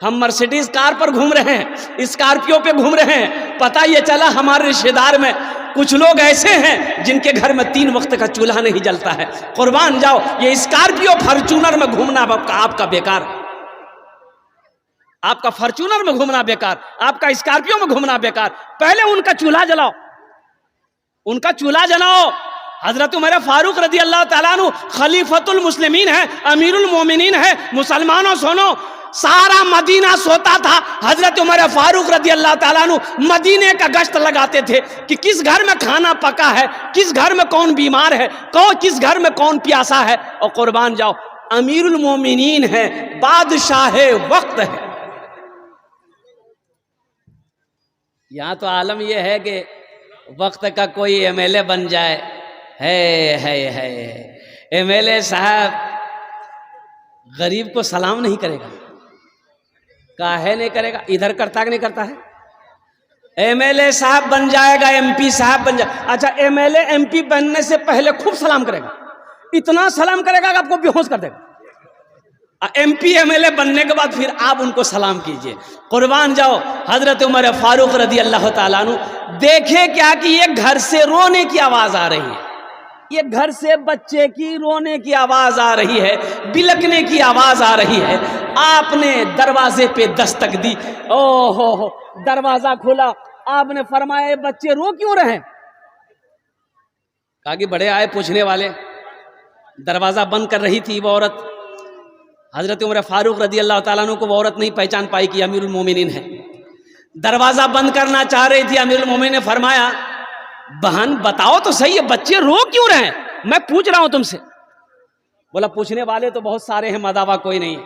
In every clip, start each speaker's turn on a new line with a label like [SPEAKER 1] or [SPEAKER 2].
[SPEAKER 1] हम Mercedes car पर घूम रहे हैं, स्कॉर्पियो पे घूम रहे हैं। पता ये चला हमारे रिश्तेदार में कुछ लोग ऐसे हैं जिनके घर में 3 वक्त का चूल्हा नहीं जलता है। कुर्बान जाओ, ये स्कॉर्पियो फॉर्च्यूनर में घूमना आपका बेकार, आपका फॉर्च्यूनर में घूमना बेकार, आपका स्कॉर्पियो में घूमना बेकार। पहले उनका चूल्हा जलाओ, उनका चूल्हा जलाओ। हजरत उमर फारूक रदी अल्लाह ताला अन्हु खलीफतुल मुस्लिमीन है, अमीरुल मोमिनीन है। मुसलमानों सुनो, सारा मदीना सोता था, हजरत उमर फारूक रदी अल्लाह ताला अन्हु मदीने का गश्त लगाते थे कि किस घर में खाना पका है, किस घर में कौन बीमार है, किस घर में कौन प्यासा है। और कुर्बान जाओ, अमीरुल मोमिनीन है, बादशाह वक्त है। यहाँ तो आलम यह है कि वक्त का कोई एमएलए बन जाए, है एमएलए साहब गरीब को सलाम नहीं करेगा, काहे नहीं करेगा, इधर करता कि नहीं करता है। एमएलए साहब बन जाएगा, एमपी साहब बन जाएगा। अच्छा, एमएलए एमपी बनने से पहले खूब सलाम करेगा, इतना सलाम करेगा कि आपको बेहोश कर देगा। एमपी एमएलए बनने के बाद फिर आप उनको सलाम कीजिए। कुर्बान जाओ, हजरत उमर फारूक रदी अल्लाह ताला अन्हु देखे क्या कि एक घर से रोने की आवाज आ रही है, ये घर से बच्चे की रोने की आवाज आ रही है, बिलकने की आवाज आ रही है। आपने दरवाजे पे दस्तक दी, ओहो हो, दरवाजा खोला, आपने फरमाया बच्चे रो क्यों रहे? कहा कि बड़े आए पूछने वाले। दरवाजा बंद कर रही थी वो औरत। हजरत उमर फारूक रदी अल्लाह ताला अन्हु को वो औरत नहीं पहचान पाई कि अमीरुल मोमिनीन है। दरवाजा बंद करना चाह रही थी। अमीरुल मोमिनीन ने फरमाया, बहन बताओ तो सही है, बच्चे रो क्यों रहे हैं? मैं पूछ रहा हूं तुमसे। बोला पूछने वाले तो बहुत सारे हैं, मदावा कोई नहीं।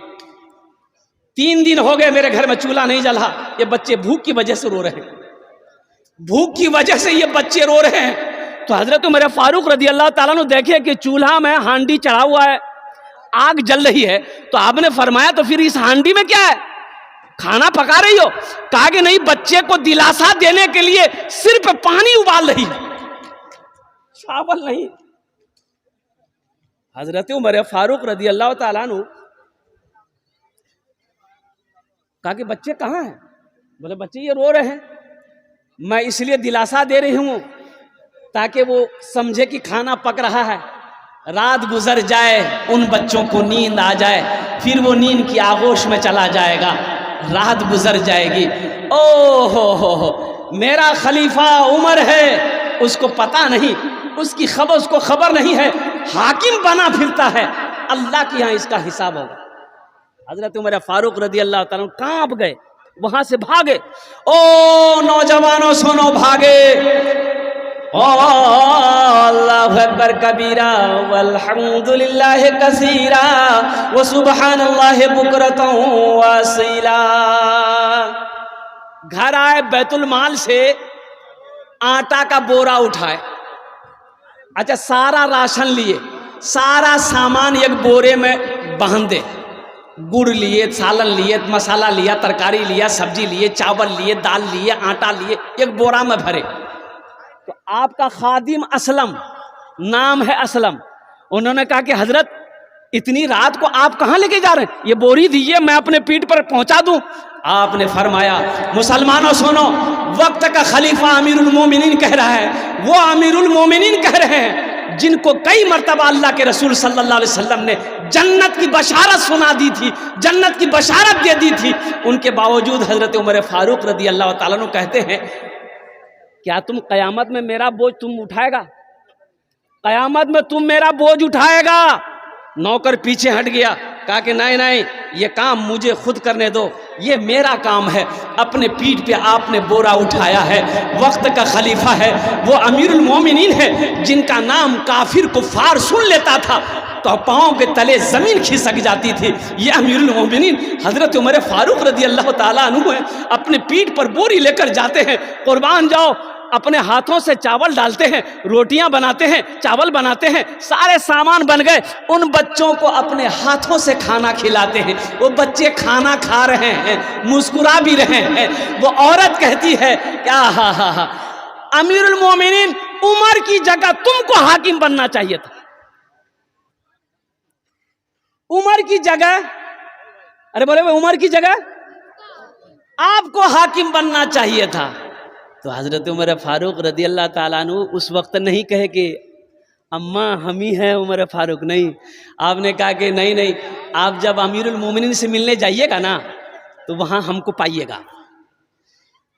[SPEAKER 1] 3 दिन हो गए मेरे घर में चूल्हा नहीं जला, ये बच्चे भूख की वजह से रो रहे हैं, भूख की वजह से ये बच्चे रो रहे हैं। तो हजरत उमर फारूक रदी अल्लाह ताला अन्हु देखे कि चूल्हा में हांडी चढ़ा हुआ है, आग जल रही है। तो आपने फरमाया तो फिर इस हांडी में क्या है, खाना पका रही हो? कहा कि नहीं, बच्चे को दिलासा देने के लिए सिर्फ पानी उबाल रही है, चावल नहीं। हजरत उमर फारूक रदी अल्लाह ताला अन्हु कहा कि बच्चे कहाँ हैं? बोले बच्चे ये रो रहे हैं, मैं इसलिए दिलासा दे रही हूं ताकि वो समझे कि खाना पक रहा है। रात गुजर जाए, उन बच्चों को नींद आ जाए, फिर वो नींद की आगोश में चला जाएगा, रात गुजर जाएगी। ओ हो, मेरा खलीफा उमर है, उसको पता नहीं, उसको खबर नहीं है, हाकिम बना फिरता है, अल्लाह के यहाँ इसका हिसाब होगा। हजरत उमर फारूक रदी अल्लाह ताला कांप गए, वहां से भागे। ओ नौजवानों सुनो, भागे। अल्लाहु अकबर कबीरा वल्हम्दुलिल्लाह कसीरा व सुबहानल्लाहि बुकरतन व असीला। घर आए, बैतुल माल से आटा का बोरा उठाए। अच्छा, सारा राशन लिए, सारा सामान एक बोरे में बांध दे। गुड़ लिए, सालन लिए, मसाला लिया, तरकारी लिया, सब्जी लिए, चावल लिए, दाल लिए, आटा लिए, एक बोरा में भरे। तो आपका खादिम असलम, नाम है असलम, उन्होंने कहा कि हजरत इतनी रात को आप कहाँ लेके जा रहे हैं? ये बोरी दीजिए, मैं अपने पीठ पर पहुंचा दूं। आपने फरमाया, मुसलमानों सुनो, वक्त का खलीफा अमीरुल मोमिनीन कह रहा है, वो अमीरुल मोमिनीन कह रहे हैं जिनको कई मर्तबा अल्लाह के रसूल सल्लल्लाहु अलैहि वसल्लम ने जन्नत की बशारत सुना दी थी, जन्नत की बशारत दे दी थी। उनके बावजूद हजरत उमर फारूक रदी अल्लाह ताला अन्हु कहते हैं, क्या तुम कयामत में मेरा बोझ तुम उठाएगा? कयामत में तुम मेरा बोझ उठाएगा? नौकर पीछे हट गया, कहा कि नहीं नहीं, ये काम मुझे खुद करने दो, ये मेरा काम है। अपने पीठ पे आपने बोरा उठाया है। वक्त का खलीफा है, वो अमीरुल मोमिनीन है, जिनका नाम काफिर कुफार सुन लेता था तो पाँव के तले जमीन खिसक जाती थी। ये अमीरुल मोमिनीन हजरत उमर फारूक रदी अल्लाह ताला अन्हु है, अपने पीठ पर बोरी लेकर जाते हैं। कुर्बान जाओ, अपने हाथों से चावल डालते हैं, रोटियां बनाते हैं, चावल बनाते हैं, सारे सामान बन गए। उन बच्चों को अपने हाथों से खाना खिलाते हैं। वो बच्चे खाना खा रहे हैं, मुस्कुरा भी रहे हैं। वो औरत कहती है क्या, हा, अमीरुल मोमिनीन उमर की जगह तुमको हाकिम बनना चाहिए था। उमर की जगह, अरे बोले उमर की जगह आपको हाकिम बनना चाहिए था। तो हजरत उमर फारूक रदी अल्लाह ताला अन्हु उस वक्त नहीं कहे कि अम्मा हम ही हैं उमर फारूक, नहीं। आपने कहा कि नहीं नहीं, आप जब अमीरुल मोमिनीन से मिलने जाइएगा ना तो वहाँ हमको पाइएगा।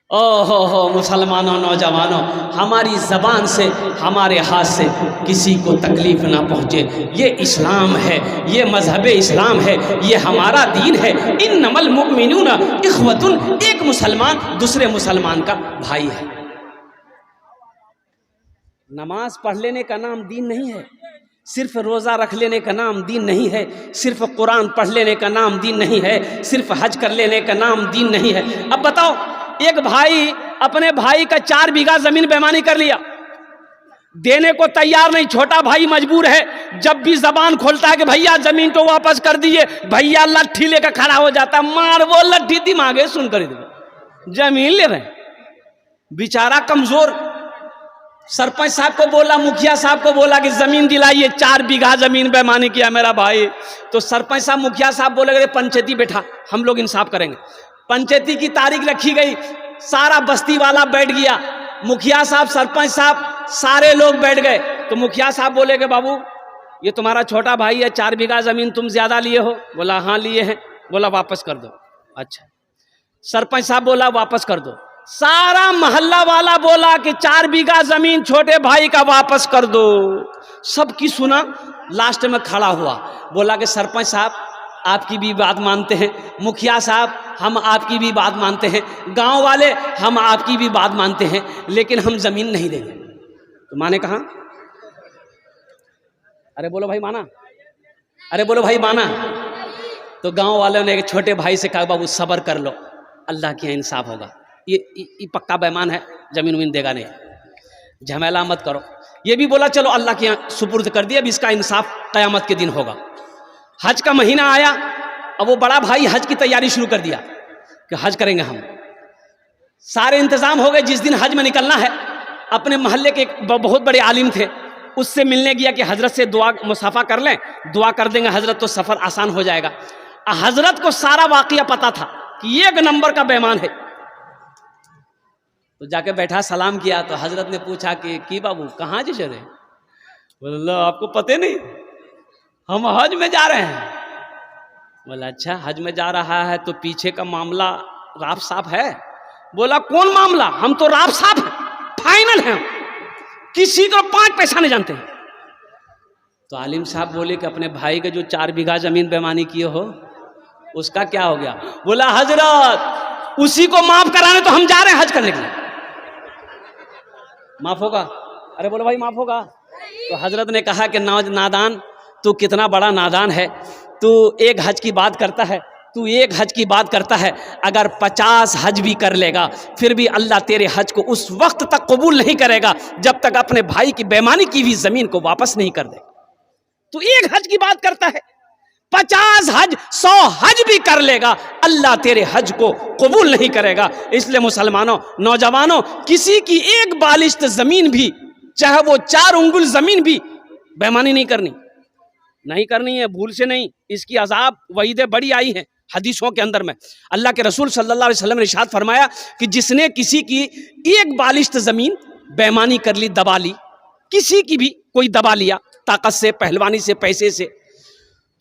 [SPEAKER 1] ओहो मुसलमानों, नौजवानों, हमारी ज़बान से, हमारे हाथ से किसी को तकलीफ़ ना पहुँचे। ये इस्लाम है, ये मज़हब इस्लाम है, ये हमारा दीन है। इन्नमल मुमिनूना इख्वतुन, एक मुसलमान दूसरे मुसलमान का भाई है। नमाज पढ़ लेने का नाम दीन नहीं है, सिर्फ रोज़ा रख लेने का नाम दीन नहीं है, सिर्फ कुरान पढ़ लेने का नाम दीन नहीं है, सिर्फ हज कर लेने का नाम दीन नहीं है। अब बताओ, एक भाई अपने भाई का 4 बीघा जमीन बेईमानी कर लिया, देने को तैयार नहीं, छोटा भाई मजबूर है। जब भी जबान खोलता है कि भैया जमीन तो वापस कर दिए, भैया लट्ठी लेकर खड़ा हो जाता है, मार वो लट्ठी दिमागे सुन कर जमीन ले रहे। बेचारा कमजोर, सरपंच साहब को बोला, मुखिया साहब को बोला कि जमीन दिलाइए, 4 बीघा जमीन बेईमानी किया मेरा भाई। तो सरपंच साहब, मुखिया साहब बोले पंचायती बैठा, हम लोग इंसाफ करेंगे। पंचायती की तारीख रखी गई, सारा बस्ती वाला बैठ गया, मुखिया साहब, सरपंच साहब, सारे लोग बैठ गए। तो मुखिया साहब बोले कि बाबू ये तुम्हारा छोटा भाई है, 4 बीघा जमीन तुम ज्यादा लिए हो? बोला हाँ लिए हैं। बोला वापस कर दो। अच्छा। सरपंच साहब बोला वापस कर दो। सारा मोहल्ला वाला बोला कि 4 बीघा जमीन छोटे भाई का वापस कर दो। सबकी सुना, लास्ट में खड़ा हुआ, बोला कि सरपंच साहब आपकी भी बात मानते हैं, मुखिया साहब हम आपकी भी बात मानते हैं, गांव वाले हम आपकी भी बात मानते हैं, लेकिन हम जमीन नहीं देंगे। तो माने कहा, अरे बोलो भाई माना, अरे बोलो भाई माना। तो गांव वालों ने एक छोटे भाई से कहा बाबू सब्र कर लो, अल्लाह के यहाँ इंसाफ होगा, ये पक्का बेईमान है, जमीन वमीन देगा नहीं, झमेला मत करो। ये भी बोला चलो अल्लाह के यहाँ सुपुर्द कर दिया, अब इसका इंसाफ क़यामत के दिन होगा। हज का महीना आया, अब वो बड़ा भाई हज की तैयारी शुरू कर दिया कि हज करेंगे हम। सारे इंतजाम हो गए। जिस दिन हज में निकलना है, अपने मोहल्ले के एक बहुत बड़े आलिम थे, उससे मिलने गया कि हजरत से दुआ मुसाफा कर लें, दुआ कर देंगे हजरत तो सफ़र आसान हो जाएगा। हजरत को सारा वाक़या पता था कि 1 नंबर का बेईमान है। तो जाके बैठा, सलाम किया। तो हजरत ने पूछा कि बाबू कहाँ जी चले? बोला आपको पता नहीं, हम हज में जा रहे हैं। बोला अच्छा हज में जा रहा है तो पीछे का मामला राफ साफ है? बोला कौन मामला, हम तो राफ साफ है, फाइनल है, किसी को 5 पैसा नहीं जानते। तो आलिम साहब बोले कि अपने भाई के जो 4 बीघा जमीन बेईमानी किए हो उसका क्या हो गया? बोला हजरत उसी को माफ कराने तो हम जा रहे हैं हज करने के लिए। माफ होगा? अरे बोलो भाई माफ होगा? तो हजरत ने कहा कि नादान, तू कितना बड़ा नादान है, तू एक हज की बात करता है, तू एक हज की बात करता है, अगर 50 हज भी कर लेगा फिर भी अल्लाह तेरे हज को उस वक्त तक कबूल नहीं करेगा जब तक अपने भाई की बेईमानी की हुई जमीन को वापस नहीं कर दे। तू एक हज की बात करता है, 50 हज 100 हज भी कर लेगा, अल्लाह तेरे हज को कबूल नहीं करेगा। इसलिए मुसलमानों, नौजवानों, किसी की एक बालिश्त जमीन भी, चाहे वो 4 उंगुल जमीन भी, बेईमानी नहीं करनी है, भूल से नहीं। इसकी अजाब वईदें बड़ी आई हैं हदीसों के अंदर में। अल्लाह के रसूल सल्लल्लाहु अलैहि वसल्लम ने इरशाद फरमाया कि जिसने किसी की एक बालिश्त जमीन बेईमानी कर ली, दबा ली, किसी की भी कोई दबा लिया, ताकत से, पहलवानी से, पैसे से,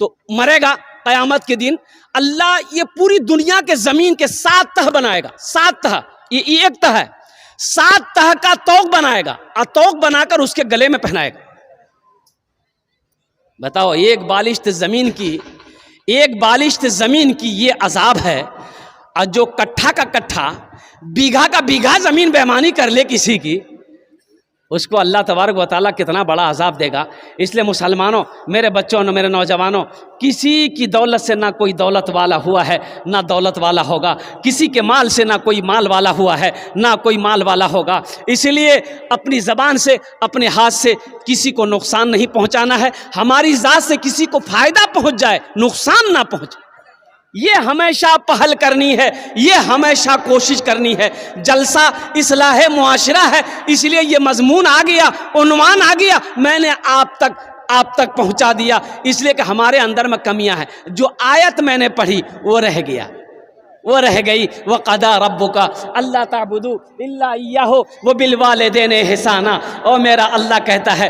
[SPEAKER 1] तो मरेगा क़यामत के दिन। अल्लाह ये पूरी दुनिया के जमीन के 7 तह बनाएगा, 7 तह, ये एक तह है, 7 तह का तौक बनाएगा और तौक बनाकर उसके गले में पहनाएगा। बताओ, एक बालिश्त जमीन की ये अजाब है। और जो कट्ठा का कट्ठा, बीघा का बीघा जमीन बेईमानी कर ले किसी की, उसको अल्लाह तबारक व तआला कितना बड़ा अजाब देगा। इसलिए मुसलमानों, मेरे बच्चों, मेरे नौजवानों, किसी की दौलत से ना कोई दौलत वाला हुआ है, ना दौलत वाला होगा। किसी के माल से ना कोई माल वाला हुआ है, ना कोई माल वाला होगा। इसलिए अपनी ज़बान से, अपने हाथ से किसी को नुकसान नहीं पहुंचाना है। हमारी ज़ात से किसी को फ़ायदा पहुंच जाए, नुकसान ना पहुंचे, ये हमेशा पहल करनी है, ये हमेशा कोशिश करनी है। जलसा इस्लाह मुआशरा है, इसलिए ये मजमून आ गया, उन्वान आ गया, मैंने आप तक पहुंचा दिया, इसलिए कि हमारे अंदर में कमियां हैं। जो आयत मैंने पढ़ी वो रह गया, वो रह गई। व क़दा रब्बुका अल्ला ताबुदू इल्ला इय्याहु व बिल वालिदैनि इहसाना। और मेरा अल्लाह कहता है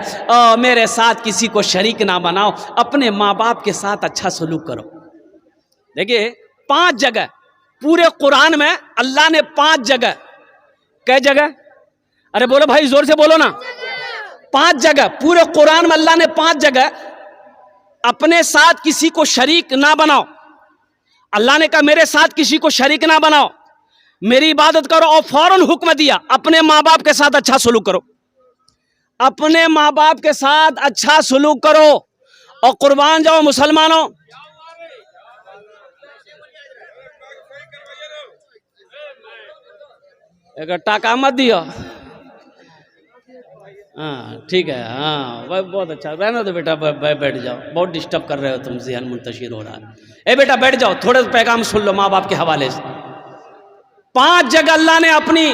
[SPEAKER 1] मेरे साथ किसी को शरीक ना बनाओ, अपने माँ बाप के साथ अच्छा सलूक करो। देखिए 5 जगह पूरे कुरान में अल्लाह ने 5 जगह, कै जगह, अरे बोलो भाई जोर से बोलो ना, 5 जगह पूरे कुरान में अल्लाह ने 5 जगह अपने साथ किसी को शरीक ना बनाओ। अल्लाह ने कहा मेरे साथ किसी को शरीक ना बनाओ, मेरी इबादत करो, और फौरन हुक्म दिया अपने माँ बाप के साथ अच्छा सलूक करो, अपने माँ बाप के साथ अच्छा सलूक करो। और कुर्बान जाओ मुसलमानों, एक टाका मत दियो। हाँ ठीक है, हाँ वह बहुत अच्छा, रहना तो बेटा बैठ जाओ, बहुत डिस्टर्ब कर रहे हो तुम, ज़हन मुंतशिर हो रहा है। ए बेटा बैठ जाओ, थोड़े पैगाम सुन लो माँ बाप के हवाले से। 5 जगह अल्लाह ने अपनी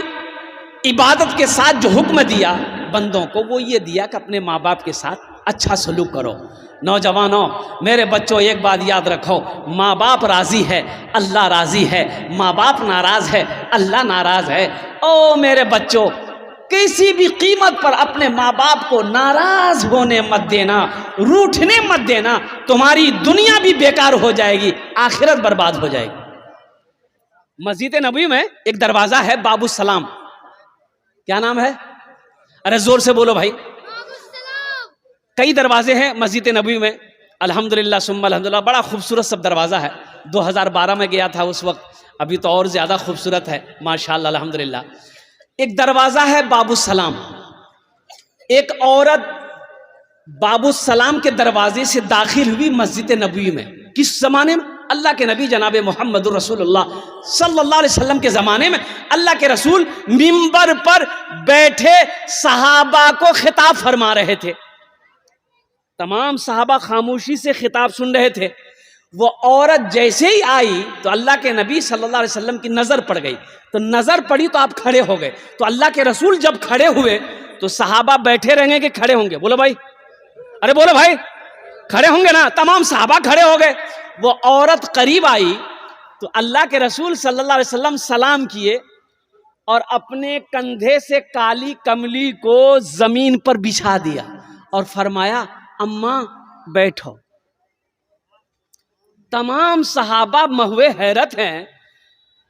[SPEAKER 1] इबादत के साथ जो हुक्म दिया बंदों को, वो ये दिया कि अपने माँ बाप के साथ अच्छा सलूक करो। नौजवानों, मेरे बच्चों, एक बात याद रखो, माँ बाप राजी है, अल्लाह राजी है, माँ बाप नाराज है, अल्लाह नाराज है। ओ मेरे बच्चों, किसी भी कीमत पर अपने माँ बाप को नाराज होने मत देना, रूठने मत देना, तुम्हारी दुनिया भी बेकार हो जाएगी, आखिरत बर्बाद हो जाएगी। मस्जिद नबी में एक दरवाजा है बाबू सलाम, क्या नाम है, अरे जोर से बोलो भाई। कई दरवाजे हैं मस्जिद नबी में, अल्हम्दुलिल्लाह सुम्मा अल्हम्दुलिल्लाह, बड़ा खूबसूरत सब दरवाज़ा है। 2012 में गया था उस वक्त, अभी तो और ज़्यादा खूबसूरत है माशाअल्लाह अल्हम्दुलिल्लाह। एक दरवाज़ा है बाबू सलाम, एक औरत बाबू सलाम के दरवाजे से दाखिल हुई मस्जिद नबी में। किस ज़माने में? अल्लाह के नबी जनाब मोहम्मद रसूलुल्लाह सल्लल्लाहु अलैहि वसल्लम के ज़माने में अल्लाह के रसूल मिंबर पर बैठे सहाबा को खिताब फरमा रहे थे। तमाम सहाबा खामोशी से खिताब सुन रहे थे। वो औरत जैसे ही आई तो अल्लाह के नबी सल्लल्लाहु अलैहि वसल्लम की नज़र पड़ गई, तो नज़र पड़ी तो आप खड़े हो गए। तो अल्लाह के रसूल जब खड़े हुए तो सहाबा बैठे रहेंगे कि खड़े होंगे? बोलो भाई, अरे बोलो भाई, खड़े होंगे ना। तमाम सहाबा खड़े हो गए। वो औरत करीब आई तो अल्लाह के रसूल सल्लल्लाहु अलैहि वसल्लम सलाम किए और अपने कंधे से काली कमली को जमीन पर बिछा दिया और फरमाया अम्मा बैठो। तमाम सहाबा महुए हैरत हैं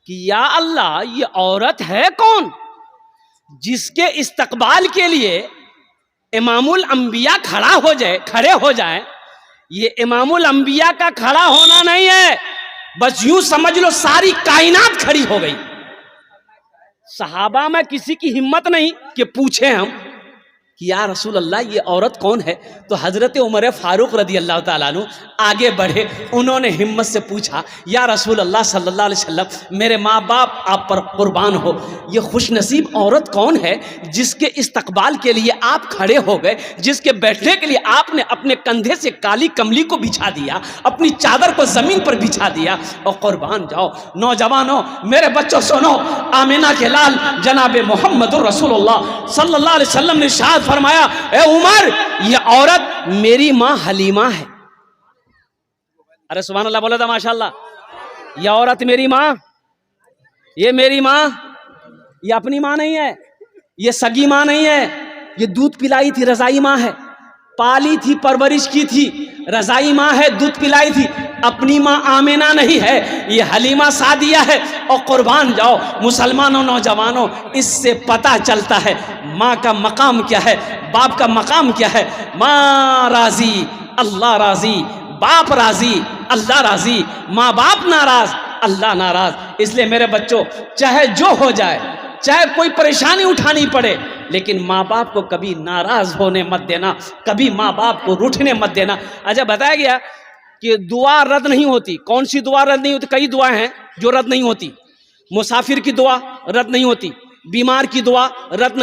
[SPEAKER 1] कि या अल्लाह, ये औरत है कौन जिसके इस्तकबाल के लिए इमामुल अंबिया खड़े हो जाए। ये इमामुल अंबिया का खड़ा होना नहीं है, बस यूं समझ लो सारी कायनात खड़ी हो गई। सहाबा में किसी की हिम्मत नहीं कि पूछे हम कि या रसूल अल्लाह ये औरत कौन है। तो हज़रत उमर फारूक रदी अल्लाह ताला अन्हु आगे बढ़े, उन्होंने हिम्मत से पूछा या रसूल अल्लाह सल्लल्लाहु अलैहि वसल्लम, मेरे माँ बाप आप पर कुर्बान हो, ये खुशनसीब औरत कौन है जिसके इस्तकबाल के लिए आप खड़े हो गए, जिसके बैठने के लिए आपने अपने कंधे से काली कमली को बिछा दिया, अपनी चादर को ज़मीन पर बिछा दिया। और कुर्बान जाओ नौजवानों, मेरे बच्चों सुनो, आमिना के लाल जनाब मोहम्मद रसूलुल्लाह सल्लल्लाहु अलैहि वसल्लम ने इरशाद फरमाया, ए उमर, ये औरत मेरी माँ हलीमा है। अरे सुभान अल्लाह बोला था माशाअल्लाह। ये औरत मेरी माँ, ये मेरी माँ, ये अपनी माँ नहीं है, ये सगी माँ नहीं है, ये दूध पिलाई थी, रजाई माँ है, पाली थी, परवरिश की थी, रजाई माँ है, दूध पिलाई थी, अपनी माँ आमिना नहीं है, ये हलीमा सादिया है। और कुर्बान जाओ मुसलमानों, नौजवानों, इससे पता चलता है माँ का मकाम क्या है, बाप का मकाम क्या है। माँ राजी अल्लाह राजी, बाप राजी अल्लाह राजी, माँ बाप नाराज अल्लाह नाराज। इसलिए मेरे बच्चों, चाहे जो हो जाए, चाहे कोई परेशानी उठानी पड़े, लेकिन माँ बाप को कभी नाराज होने मत देना, कभी माँ बाप को रूठने मत देना। अच्छा बताया गया कि दुआ रद्द नहीं होती। कौन सी दुआ रद्द नहीं होती? कई दुआएं हैं जो रद्द नहीं होती। मुसाफिर की दुआ रद्द नहीं होती, बीमार की दुआ रद्द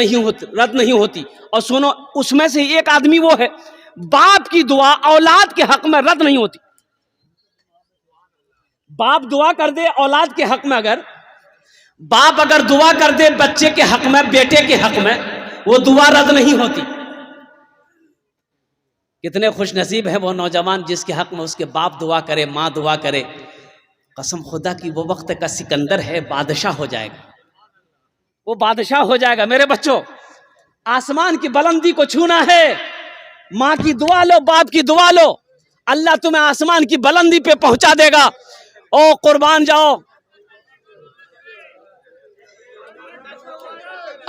[SPEAKER 1] नहीं होती। और सुनो, उसमें से एक आदमी वो है, बाप की दुआ औलाद के हक में रद्द नहीं होती। बाप दुआ कर दे औलाद के हक में, अगर बाप अगर दुआ कर दे बच्चे के हक में, बेटे के हक में, वो दुआ रद्द नहीं होती। कितने खुश नसीब है वो नौजवान जिसके हक में उसके बाप दुआ करे, माँ दुआ करे। कसम खुदा की वो वक्त का सिकंदर है, बादशाह हो जाएगा, वो बादशाह हो जाएगा। मेरे बच्चों, आसमान की बुलंदी को छूना है, माँ की दुआ लो, बाप की दुआ लो, अल्लाह तुम्हें आसमान की बुलंदी पे पहुंचा देगा। ओ कुर्बान जाओ।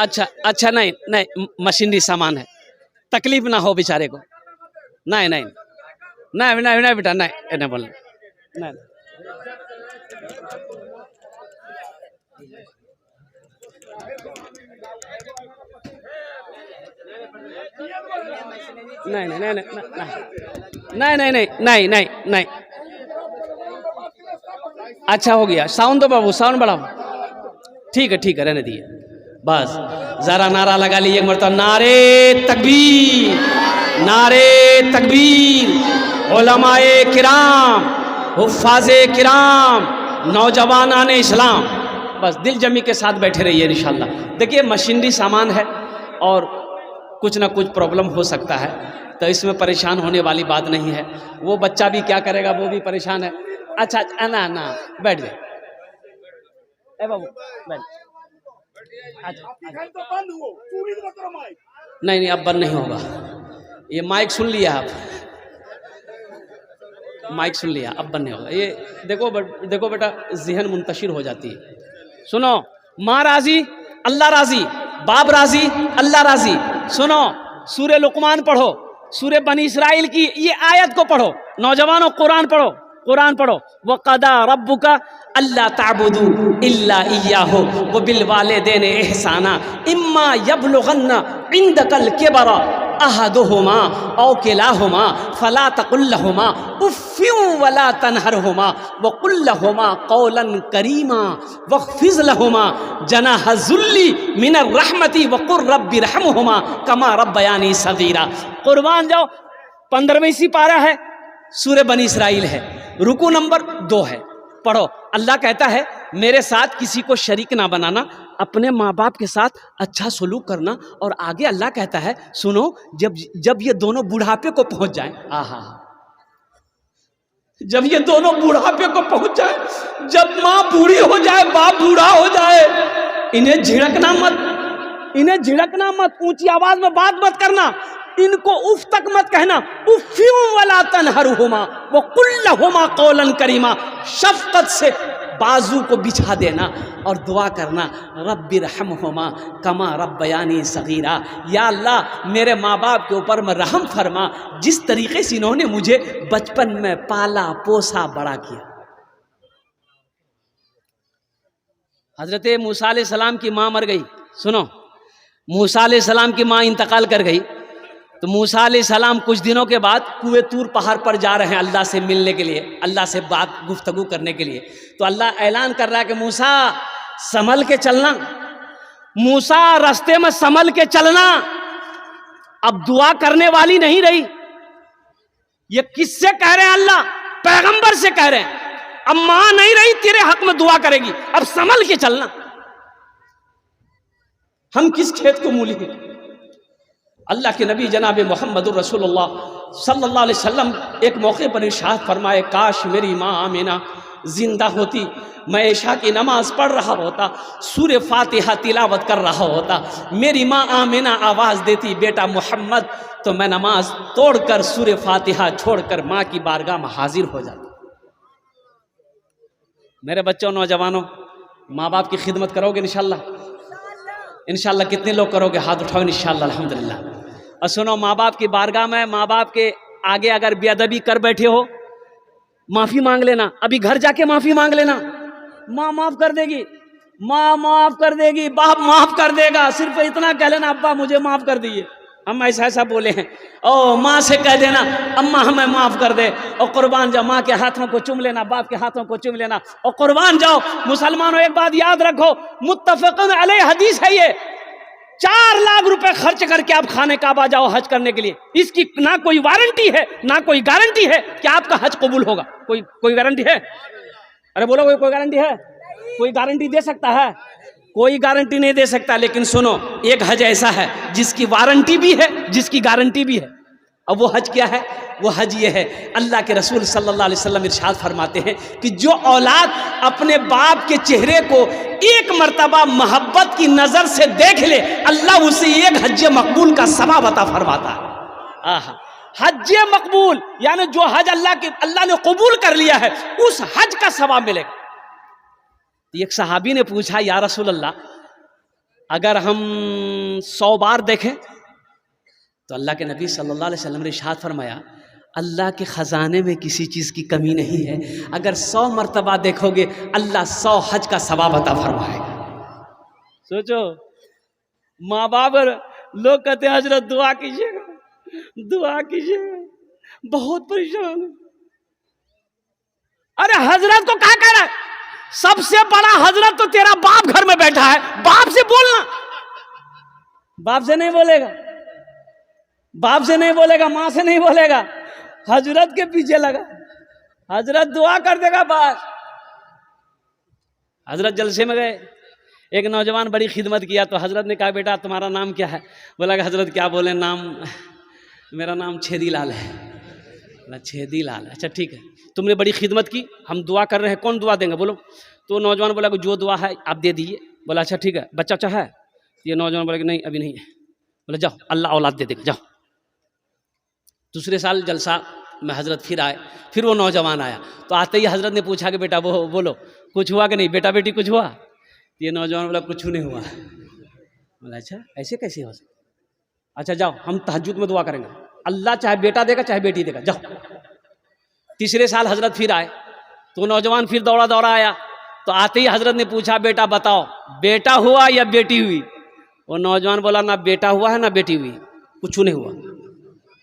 [SPEAKER 1] अच्छा अच्छा, नहीं नहीं, मशीनरी सामान है, तकलीफ ना हो बेचारे को। नहीं नहीं नहीं नहीं नहीं बेटा, नहीं नहीं बोल, नहीं नहीं नहीं नहीं नहीं नहीं नहीं नहीं नहीं नहीं। अच्छा हो गया, साउंड दो बाबू, साउंड बढ़ाओ। ठीक है रहने दिए। बस जरा नारा लगा लीजिए एक मरतबा, नारे तकबीर, नारे तकबीर। उलमाए किराम, हुफ्फाज़े किराम, नौजवानान इस्लाम, बस दिल जमी के साथ बैठे रहिए इंशाल्लाह। देखिए मशीनरी सामान है और कुछ ना कुछ प्रॉब्लम हो सकता है, तो इसमें परेशान होने वाली बात नहीं है। वो बच्चा भी क्या करेगा, वो भी परेशान है। अच्छा ना ना, बैठ जाए ए बाबू, बैठ। अच्छा नहीं नहीं, अब बंद नहीं होगा ये, माइक सुन लिया आप, माइक सुन लिया, अब बंद नहीं होगा ये। देखो बेटा, ज़हन मुंतशिर हो जाती है। सुनो, माँ राजी अल्लाह राजी, बाप राजी अल्लाह राजी। सुनो, सूरे लुकमान पढ़ो, सूरे बनी इसराइल की ये आयत को पढ़ो, नौजवानों कुरान पढ़ो, कुरान पढ़ो। वक़दा रब्बुका अल्ला ताबुदू इल्ला इय्याहु व बिल वालिदैन इहसाना इम्मा यबलुगन्ना इंदकल किबरा अहदुहुमा औ किलाहुमा फला तकुल लहुमा उफ़्फिन वला तनहरहुमा व कुल लहुमा कौलन करीमा वख़्फ़िज़ लहुमा जनाह ज़ुल्ली मिनर रहमति व कुर रब्बि रहमहुमा कमा रब्बयानी सगीरा। कुर्बान जाओ, 15वीं सिपारा है, सूरे बनी इसराइल है, रुकू नंबर 2 है, पढ़ो। अल्लाह कहता है मेरे साथ किसी को शरीक ना बनाना, अपने माँ बाप के साथ अच्छा सलूक करना। और आगे अल्लाह कहता है सुनो, जब ये दोनों बुढ़ापे को पहुंच जाए, आहा, जब ये दोनों बुढ़ापे को पहुंच जाए, जब माँ बूढ़ी हो जाए, बाप बूढ़ा हो जाए, इन्हें झिड़कना मत, इन्हें झिड़कना मत, ऊंची आवाज में बात मत करना, इनको उफ तक मत कहना। उफ़्फ़िन वला तनहरहुमा व कुल लहुमा कौलन करीमा, शफकत से बाजू को बिछा देना और दुआ करना, रब्बि रहमहुमा कमा रब्बयानी सगीरा। या अल्लाह मेरे माँ बाप के ऊपर में रहम फरमा, जिस तरीके से इन्होंने मुझे बचपन में पाला पोसा बड़ा किया। हजरत मूसा अलैहिस्सलाम की माँ मर गई। सुनो, मूसा अलैहिस्सलाम की माँ इंतकाल कर गई, तो मूसा अलैहिस्सलाम कुछ दिनों के बाद कुएं तूर पहाड़ पर जा रहे हैं अल्लाह से मिलने के लिए, अल्लाह से बात गुफ्तगू करने के लिए। तो अल्लाह ऐलान कर रहा है कि मूसा संभल के चलना, मूसा रास्ते में संभल के चलना। अब दुआ करने वाली नहीं रही। ये किससे कह रहे हैं? अल्लाह पैगंबर से कह रहे हैं। अब मां नहीं रही तेरे हक में दुआ करेगी, अब संभल के चलना। हम किस खेत को मूली हैं? अल्लाह के नबी जनाब मोहम्मदुर रसूलुल्लाह सल्लल्लाहु अलैहि वसल्लम एक मौके पर इरशाद फरमाए, काश मेरी माँ आमिना जिंदा होती, मैं इशा की नमाज पढ़ रहा होता, सूरे फातिहा तिलावत कर रहा होता, मेरी माँ आमिना आवाज़ देती बेटा मोहम्मद, तो मैं नमाज तोड़कर सूरे फातिहा छोड़कर माँ की बारगाह में हाजिर हो जाता। मेरे बच्चों, नौजवानों, माँ बाप की खिदमत करोगे इंशाल्लाह? इंशाल्लाह कितने लोग करोगे? हाथ उठाओ इंशाल्लाह, अल्हम्दुलिल्लाह। और सुनो, माँ बाप की बारगाह में, माँ बाप के आगे अगर बेअदबी कर बैठे हो, माफ़ी मांग लेना। अभी घर जाके माफ़ी मांग लेना, माँ माफ़ कर देगी, माँ माफ़ कर देगी, बाप माफ़ कर देगा। सिर्फ इतना कह लेना, अब्बा मुझे माफ़ कर दीजिए, हम ऐसा ऐसा बोले हैं। ओ माँ से कह देना, अम्मा हमें माफ़ कर दे। और कुर्बान जाओ, माँ के हाथों को चूम लेना, बाप के हाथों को चूम लेना। और कुर्बान जाओ मुसलमानों, एक बात याद रखो, मुत्तफ़क़ुन अलैह हदीस है ये, 4 लाख रुपए खर्च करके आप खाने काबा जाओ हज करने के लिए, इसकी ना कोई वारंटी है ना कोई गारंटी है कि आपका हज कबूल होगा। कोई गारंटी है? अरे बोलो, कोई गारंटी है? कोई गारंटी दे सकता है? कोई गारंटी नहीं दे सकता। लेकिन सुनो, एक हज ऐसा है जिसकी वारंटी भी है, जिसकी गारंटी भी है। और वो हज क्या है? वो हज ये है, अल्लाह के रसूल सल्लल्लाहु अलैहि वसल्लम इरशाद फरमाते हैं कि जो औलाद अपने बाप के चेहरे को एक मर्तबा मोहब्बत की नज़र से देख ले, अल्लाह उसे एक हज मकबूल का सवाब अता फरमाता है। आहा, हज मकबूल यानी जो हज अल्लाह ने कबूल कर लिया है, उस हज का सवाब मिलेगा। एक सहाबी ने पूछा, या रसूल अल्लाह, अगर हम 100 बार देखें? तो अल्लाह के नबी सल्लल्लाहु अलैहि वसल्लम ने इरशाद फरमाया, अल्लाह के ख़जाने में किसी चीज़ की कमी नहीं है, अगर 100 मरतबा देखोगे अल्लाह 100 हज का सवाब अता फरमाएगा। सोचो, माँ बाप लोग कहते हैं हजरत दुआ कीजिएगा, दुआ कीजिएगा, बहुत परेशान है। अरे हजरत को क्या कह रहा है? सबसे बड़ा हजरत तो तेरा बाप घर में बैठा है, बाप से बोलना। बाप से नहीं बोलेगा, बाप से नहीं बोलेगा, माँ से नहीं बोलेगा, हजरत के पीछे लगा, हजरत दुआ कर देगा बस। हजरत जलसे में गए, एक नौजवान बड़ी खिदमत किया तो हजरत ने कहा, बेटा तुम्हारा नाम क्या है? बोला कि हजरत क्या बोले, नाम मेरा नाम छेदी लाल है। बोला छेदी लाल, अच्छा ठीक है, तुमने बड़ी खिदमत की, हम दुआ कर रहे हैं, कौन दुआ देंगे बोलो? तो नौजवान बोला कि जो दुआ है आप दे दीजिए। बोला अच्छा ठीक है, बच्चा अच्छा है? ये नौजवान बोला कि नहीं अभी नहीं है। बोला जाओ, अल्लाह औलाद दे देगा, जाओ। दूसरे साल जलसा में हजरत फिर आए, फिर वो नौजवान आया, तो आते ही हजरत ने पूछा कि बेटा वो बोलो कुछ हुआ कि नहीं, बेटा बेटी कुछ हुआ? ये नौजवान बोला कुछ नहीं हुआ। बोला अच्छा ऐसे कैसे हो सकता? अच्छा जाओ, हम तहज्जुद में दुआ करेंगे, अल्लाह चाहे बेटा देगा चाहे बेटी देगा, जाओ। तीसरे साल हजरत फिर आए, तो नौजवान फिर दौड़ा दौड़ा आया, तो आते ही हजरत ने पूछा बेटा बताओ बेटा हुआ या बेटी हुई? वो नौजवान बोला ना बेटा हुआ है ना बेटी हुई, कुछ नहीं हुआ।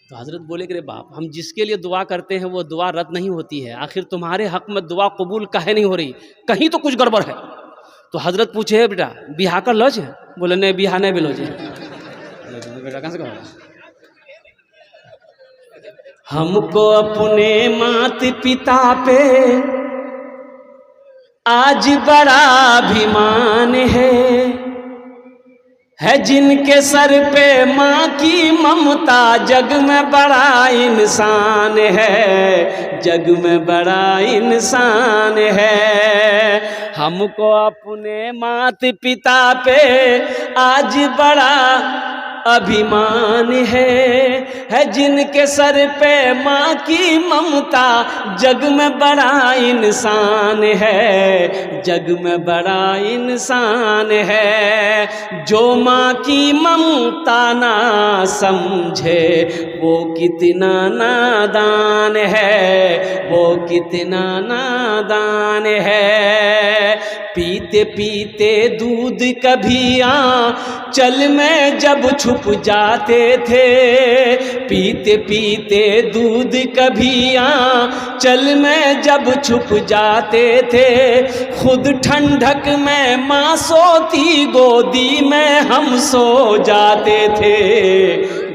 [SPEAKER 1] तो हजरत बोले कि रे बाप, हम जिसके लिए दुआ करते हैं वो दुआ रद्द नहीं होती है, आखिर तुम्हारे हक में दुआ कबूल काहे नहीं हो रही? कहीं तो कुछ गड़बड़ है। तो हजरत पूछे बेटा बिहा कर लॉज है? बोले नहीं बिहा नहीं बिलोज है। बेटा कहाँ से कहा? हमको अपने मात पिता पे आज बड़ा अभिमान है जिनके सर पे माँ की ममता, जग में बड़ा इंसान है, जग में बड़ा इंसान है। हमको अपने मात पिता पे आज बड़ा अभिमान है जिनके सर पे माँ की ममता, जग में बड़ा इंसान है, जग में बड़ा इंसान है। जो माँ की ममता ना समझे वो कितना नादान है, वो कितना नादान है। पीते पीते दूध कभी आंचल में जब छुप जाते थे, पीते पीते दूध कभी आंचल में जब छुप जाते थे, खुद ठंडक में माँ सोती गोदी में हम सो जाते थे,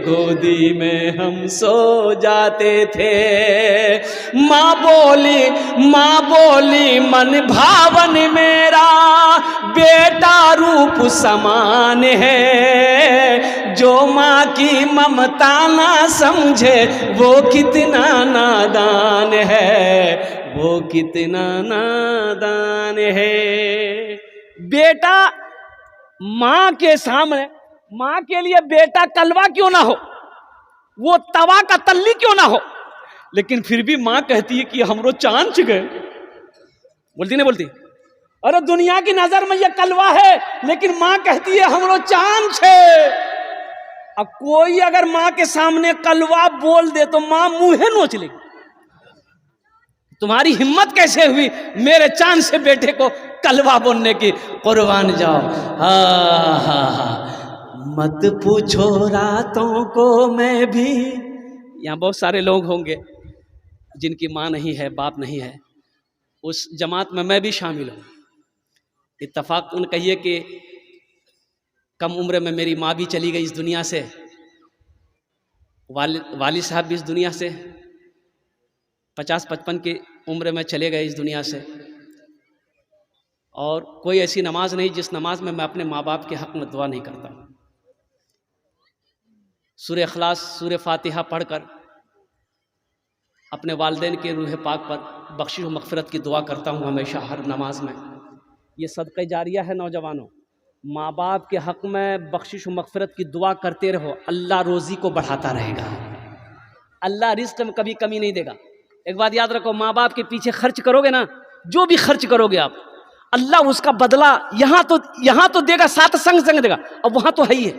[SPEAKER 1] गोदी में हम सो जाते थे। माँ बोली मन भावन मेरा बेटा रूप समान है, जो माँ की ममता ना समझे वो कितना नादान है, वो कितना नादान है। बेटा माँ के सामने, माँ के लिए बेटा कलवा क्यों ना हो, वो तवा का तल्ली क्यों ना हो, लेकिन फिर भी माँ कहती है कि हमरो चांद गए। बोलती नहीं बोलती? अरे दुनिया की नजर में ये कलवा है, लेकिन माँ कहती है हमरो चांद छे। अब कोई अगर माँ के सामने कलवा बोल दे तो माँ मुंहे नोच लेगी। तुम्हारी हिम्मत कैसे हुई मेरे चांद से बेटे को कलवा बोलने की? कुर्बान जाओ। हा मत पूछो रातों को मैं भी। यहाँ बहुत सारे लोग होंगे जिनकी माँ नहीं है, बाप नहीं है, उस जमात में मैं भी शामिल हूँ। इत्तफाक़न कहिए कि कम उम्र में मेरी माँ भी चली गई इस दुनिया से, वालिद साहब भी इस दुनिया से 50-55 की उम्र में चले गए इस दुनिया से। और कोई ऐसी नमाज नहीं जिस नमाज में मैं अपने माँ बाप के हक़ में दुआ नहीं करता। सूरह इखलास, सूरह फातिहा पढ़कर अपने वालिदैन के रूह पाक पर बख्शिश व मग़फ़िरत की दुआ करता हूँ हमेशा हर नमाज में। ये सदक़े जारिया है नौजवानों, माँ बाप के हक़ में बख्शिश व मग़फ़िरत की दुआ करते रहो, अल्लाह रोज़ी को बढ़ाता रहेगा, अल्लाह रिज़्क़ में कभी कमी नहीं देगा। एक बात याद रखो, माँ बाप के पीछे खर्च करोगे ना, जो भी खर्च करोगे आप, अल्लाह उसका बदला यहाँ तो देगा, साथ संग देगा, अब वहाँ तो है ही है।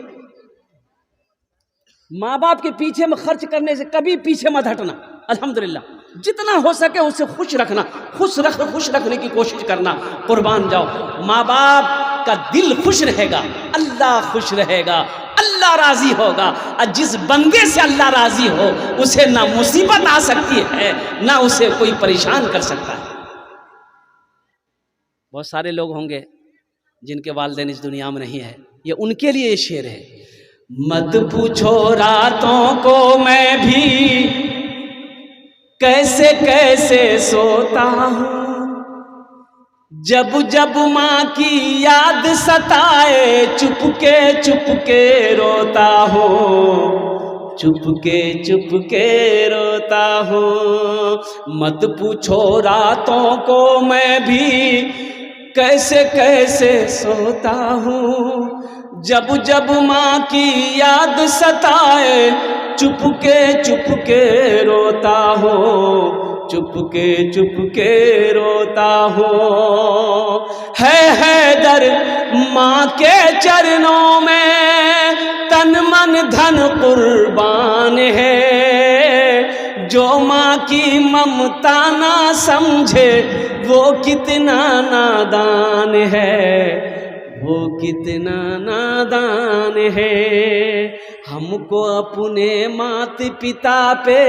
[SPEAKER 1] माँ बाप के पीछे में खर्च करने से कभी पीछे मत हटना। अल्हम्दुलिल्लाह, जितना हो सके उससे खुश रखना, खुश रखने की कोशिश करना, कुर्बान जाओ। माँ बाप का दिल खुश रहेगा, अल्लाह खुश रहेगा, अल्लाह राजी होगा। और जिस बंदे से अल्लाह राजी हो उसे ना मुसीबत आ सकती है, ना उसे कोई परेशान कर सकता है। बहुत सारे लोग होंगे जिनके वालिदैन इस दुनिया में नहीं है, ये उनके लिए ये शेर है। मत पूछो रातों को मैं भी कैसे कैसे सोता हूँ, जब जब माँ की याद सताए चुपके रोता हूँ, चुपके रोता हूँ। मत पूछो रातों को मैं भी कैसे कैसे सोता हूँ, जब जब माँ की याद सताए चुपके रोता हूँ, चुपके रोता हूँ। है दर माँ के चरणों में तन मन धन कुर्बान है, जो माँ की ममता ना समझे वो कितना नादान है, वो कितना नादान है। हमको अपने माता पिता पे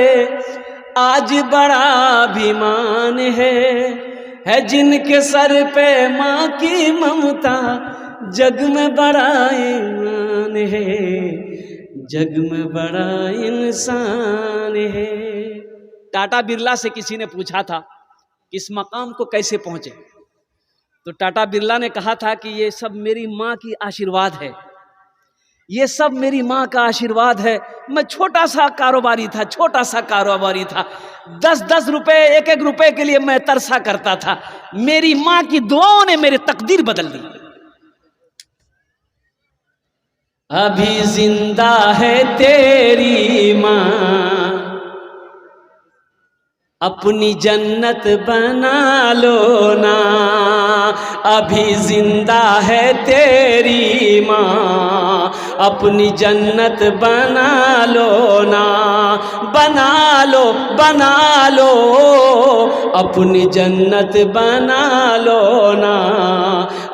[SPEAKER 1] आज बड़ा अभिमान है जिनके सर पे माँ की ममता, जग में बड़ा ईमान है, जग में बड़ा इंसान है। टाटा बिरला से किसी ने पूछा था कि इस मकाम को कैसे पहुँचे, तो टाटा बिरला ने कहा था कि ये सब मेरी माँ की आशीर्वाद है, ये सब मेरी माँ का आशीर्वाद है। मैं छोटा सा कारोबारी था, 10-10 रुपए, 1-1 रुपए के लिए मैं तरसा करता था। मेरी माँ की दुआओं ने मेरी तकदीर बदल दी। अभी जिंदा है तेरी माँ, अपनी जन्नत बना लो ना। अभी जिंदा है तेरी माँ, अपनी जन्नत बना लो ना, बना लो अपनी जन्नत बना लो ना,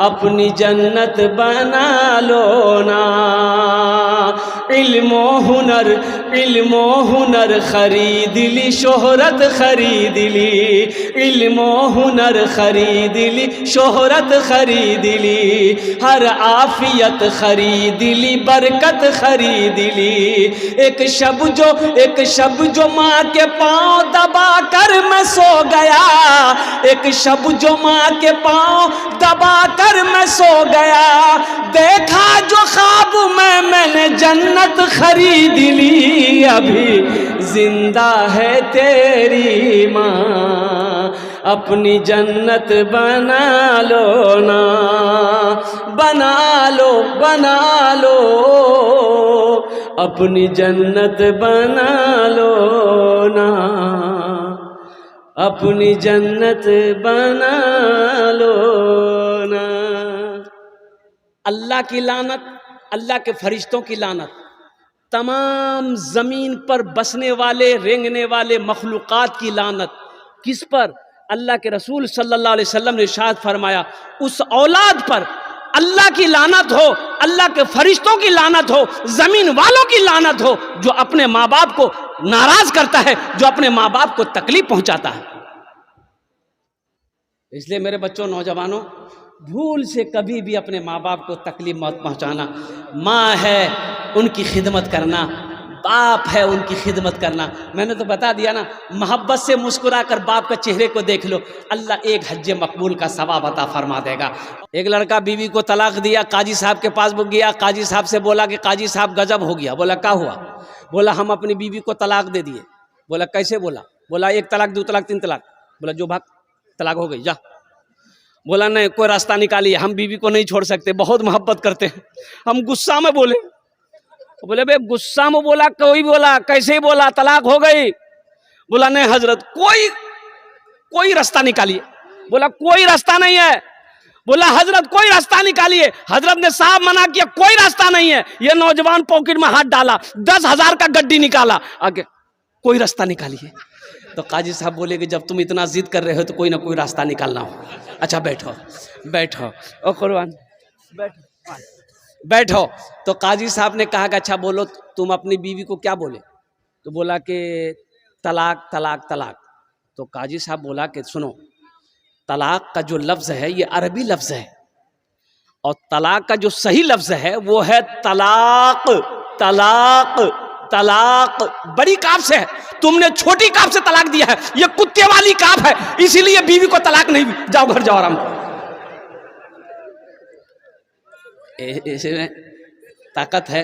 [SPEAKER 1] अपनी जन्नत बना लो ना। इल्मो हुनर खरीद ली, शोहरत खरीद ली, इल्मो हुनर खरीद ली, शोहरत खरीद ली, हर आफियत खरीद ली, बरकत खरीद ली। एक शब जो माँ के पाँव दबा कर मैं सो गया, एक शब जो माँ के पाँव दबा कर मैं सो गया, देखा जो ख्वाब में मैंने जन्नत खरीद ली। अभी जिंदा है तेरी माँ, अपनी जन्नत बना लो ना, बना लो अपनी जन्नत बना लो ना, अपनी जन्नत बना लो ना। अल्लाह की लानत, अल्लाह के फरिश्तों की लानत, तमाम ज़मीन पर बसने वाले रेंगने वाले मखलूक़ात की लानत किस पर? अल्लाह के रसूल सल्लल्लाहु अलैहि वसल्लम ने इरशाद फरमाया, उस औलाद पर अल्लाह की लानत हो, अल्लाह के फरिश्तों की लानत हो, ज़मीन वालों की लानत हो, जो अपने माँ बाप को नाराज करता है, जो अपने माँ बाप को तकलीफ पहुंचाता है। इसलिए मेरे बच्चों, नौजवानों, भूल से कभी भी अपने माँ बाप को तकलीफ मत पहुंचाना। माँ है उनकी खिदमत करना, बाप है उनकी खिदमत करना। मैंने तो बता दिया ना, मोहब्बत से मुस्कुरा कर बाप का चेहरे को देख लो, अल्लाह एक हज मकबूल का सवाब अता फरमा देगा। एक लड़का बीवी को तलाक दिया, काजी साहब के पास वो गया, काजी साहब से बोला कि काजी साहब गजब हो गया। बोला क्या हुआ? बोला हम अपनी बीवी को तलाक दे दिए। बोला कैसे? बोला बोला 1 तलाक 2 तलाक 3 तलाक। बोला जो भाग, तलाक हो गई, जा। बोला नहीं, कोई रास्ता निकालिए, हम बीवी को नहीं छोड़ सकते, बहुत मोहब्बत करते हैं। हम गुस्सा में बोले। बोले बे गुस्सा में बोला, कोई बोला, कैसे बोला, तलाक हो गई। बोला नहीं हजरत, कोई रास्ता निकालिए। बोला कोई रास्ता नहीं है। बोला हजरत कोई रास्ता निकालिए। हजरत ने साहब मना किया, कोई रास्ता नहीं है। ये नौजवान पॉकेट में हाथ डाला, 10,000 का गड्डी निकाला, आगे कोई रास्ता निकालिए। तो काजी साहब बोले कि जब तुम इतना जिद कर रहे हो तो कोई ना कोई रास्ता निकालना हो। अच्छा बैठो बैठो, ओ कुर्बान बैठो बैठो। तो काजी साहब ने कहा कि अच्छा बोलो तुम अपनी बीवी को क्या बोले। तो बोला कि तलाक तलाक तलाक। तो काजी साहब बोला कि सुनो, तलाक का जो लफ्ज़ है ये अरबी लफ्ज़ है, और तलाक का जो सही लफ्ज़ है वो है तलाक। तलाक तलाक बड़ी काफ से है, तुमने छोटी काफ से तलाक दिया है, ये कुत्ते वाली काफ है, इसीलिए बीवी को तलाक नहीं। जाओ घर जाओ आराम करो। इसमें ताकत है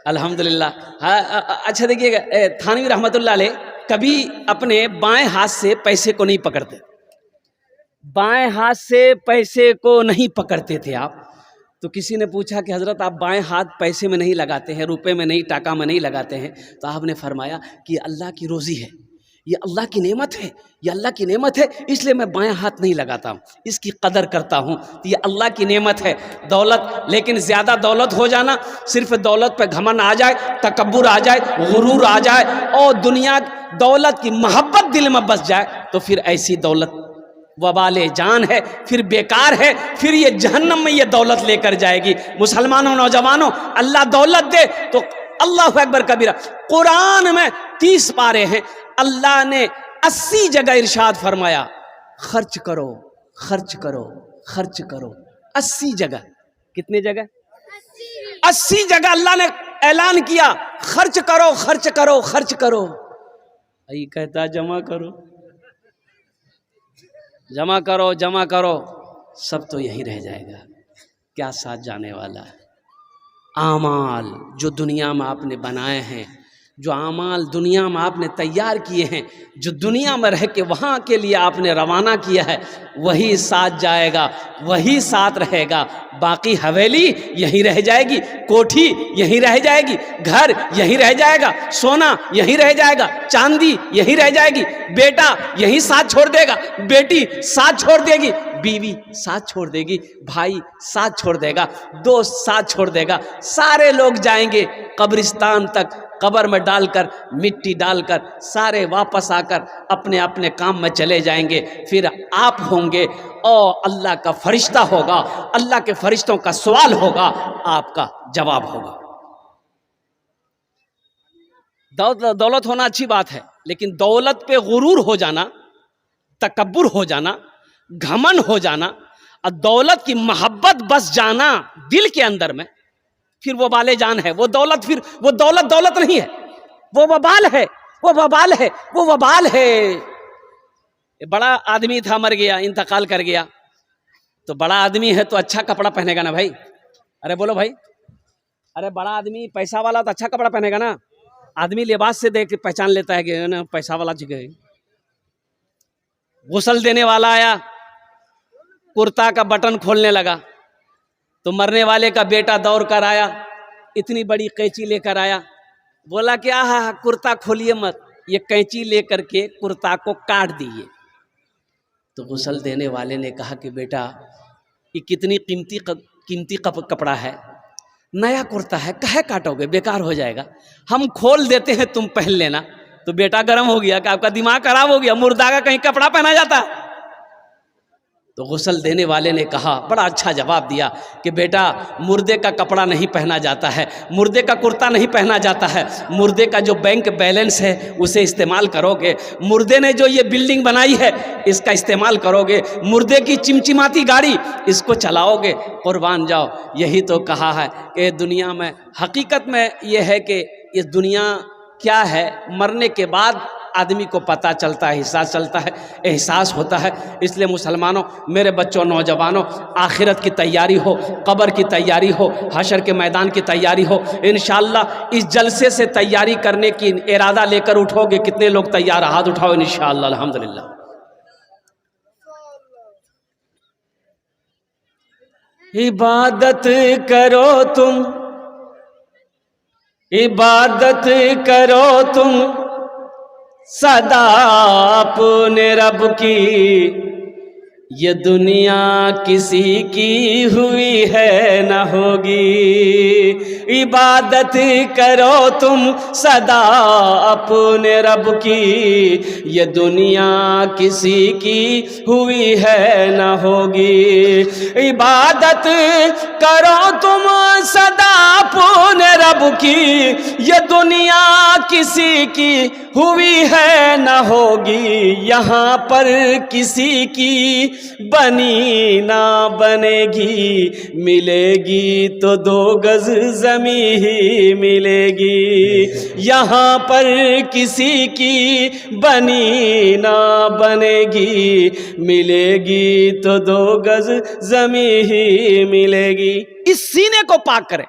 [SPEAKER 1] अल्हम्दुलिल्लाह। हाँ अच्छा देखिएगा, थानवी रहमतुल्लाह अलैह कभी अपने बाएं हाथ से पैसे को नहीं पकड़ते, बाएं हाथ से पैसे को नहीं पकड़ते थे आप। तो किसी ने पूछा कि हज़रत आप बाएं हाथ पैसे में नहीं लगाते हैं, रुपए में नहीं, टाका में नहीं लगाते हैं। तो आपने फरमाया कि अल्लाह की रोज़ी है, ये अल्लाह की नेमत है, ये अल्लाह की नेमत है, इसलिए मैं बाएं हाथ नहीं लगाता हूँ, इसकी कदर करता हूँ। तो ये अल्लाह की नेमत है दौलत। लेकिन ज़्यादा दौलत हो जाना, सिर्फ दौलत पे घमंड आ जाए, तकब्बुर आ जाए, गुरूर आ जाए और दुनिया दौलत की मोहब्बत दिल में बस जाए, तो फिर ऐसी दौलत वबाले जान है, फिर बेकार है, फिर ये जहन्नम में ये दौलत लेकर जाएगी। मुसलमानों नौजवानों, अल्लाह दौलत दे तो अल्लाह अकबर कबीरा। कुरान में 30 पारे हैं, अल्लाह ने 80 जगह इरशाद फरमाया खर्च करो खर्च करो खर्च करो। 80 जगह, कितने जगह? 80 जगह अल्लाह ने ऐलान किया खर्च करो खर्च करो खर्च करो। यही कहता जमा करो जमा करो जमा करो, सब तो यही रह जाएगा, क्या साथ जाने वाला है। आमाल जो दुनिया में आपने बनाए हैं, जो आमाल दुनिया में आपने तैयार किए हैं, जो दुनिया में रह के वहाँ के लिए आपने रवाना किया है, वही साथ जाएगा, वही साथ रहेगा। बाकी हवेली यहीं रह जाएगी, कोठी यहीं रह जाएगी, घर यहीं रह जाएगा, सोना यहीं रह जाएगा, चांदी यहीं रह जाएगी, बेटा यहीं साथ छोड़ देगा, बेटी साथ छोड़ देगी, बीवी साथ छोड़ देगी, भाई साथ छोड़ देगा, दोस्त साथ छोड़ देगा, सारे लोग जाएंगे कब्रिस्तान तक, कब्र में डालकर मिट्टी डालकर सारे वापस आकर अपने अपने काम में चले जाएंगे। फिर आप होंगे और अल्लाह का फरिश्ता होगा, अल्लाह के फरिश्तों का सवाल होगा, आपका जवाब होगा। दौलत होना अच्छी बात है, लेकिन दौलत पे गुरूर हो जाना, तकब्बुर हो जाना, घमंड हो जाना और दौलत की मोहब्बत बस जाना दिल के अंदर में, फिर वो बाले जान है। वो दौलत फिर वो दौलत दौलत नहीं है, वो वबाल है, वो वबाल है, वो वबाल है। बड़ा आदमी था, मर गया, इंतकाल कर गया। तो बड़ा आदमी है तो अच्छा कपड़ा पहनेगा ना भाई। अरे बोलो भाई, अरे बड़ा आदमी पैसा वाला तो अच्छा कपड़ा पहनेगा ना। आदमी लिबास से देख के पहचान लेता है कि ना पैसा वाला जगह। गुस्ल देने वाला आया, कुर्ता का बटन खोलने लगा, तो मरने वाले का बेटा दौड़ कर आया, इतनी बड़ी कैंची लेकर आया, बोला कि आहा कुर्ता खोलिए मत, ये कैंची लेकर के कुर्ता को काट दिए। तो गुस्ल देने वाले ने कहा कि बेटा ये कितनी कीमती कपड़ा है, नया कुर्ता है, काहे काटोगे, बेकार हो जाएगा, हम खोल देते हैं, तुम पहन लेना। तो बेटा गर्म हो गया कि आपका दिमाग खराब हो गया, मुर्दा का कहीं कपड़ा पहना जाता है। तो गुस्ल देने वाले ने कहा, बड़ा अच्छा जवाब दिया कि बेटा मुर्दे का कपड़ा नहीं पहना जाता है, मुर्दे का कुर्ता नहीं पहना जाता है, मुर्दे का जो बैंक बैलेंस है उसे इस्तेमाल करोगे, मुर्दे ने जो ये बिल्डिंग बनाई है इसका इस्तेमाल करोगे, मुर्दे की चिमचिमाती गाड़ी इसको चलाओगे, कुर्बान जाओ। यही तो कहा है कि दुनिया में हकीकत में ये है कि ये दुनिया क्या है, मरने के बाद आदमी को पता चलता है, एहसास चलता है, एहसास होता है। इसलिए मुसलमानों, मेरे बच्चों, नौजवानों, आखिरत की तैयारी हो, कब्र की तैयारी हो, हशर के मैदान की तैयारी हो। इंशाअल्लाह इस जलसे से तैयारी करने की इरादा लेकर उठोगे। कितने लोग तैयार? हाथ उठाओ इंशाअल्लाह। अल्हम्दुलिल्लाह। इबादत करो तुम, इबादत करो तुम सदा अपने रब की, ये दुनिया किसी की हुई है न होगी। इबादत करो तुम सदा अपने रब की, ये दुनिया किसी की हुई है न होगी। इबादत करो तुम सदा अपने रब की, ये दुनिया किसी की हुई है न होगी। यहाँ पर किसी की बनी ना बनेगी, मिलेगी तो 2 गज ज़मीं ही मिलेगी। यहाँ पर किसी की बनी ना बनेगी, मिलेगी तो 2 गज ज़मीं ही मिलेगी। इस सीने को पाक करें।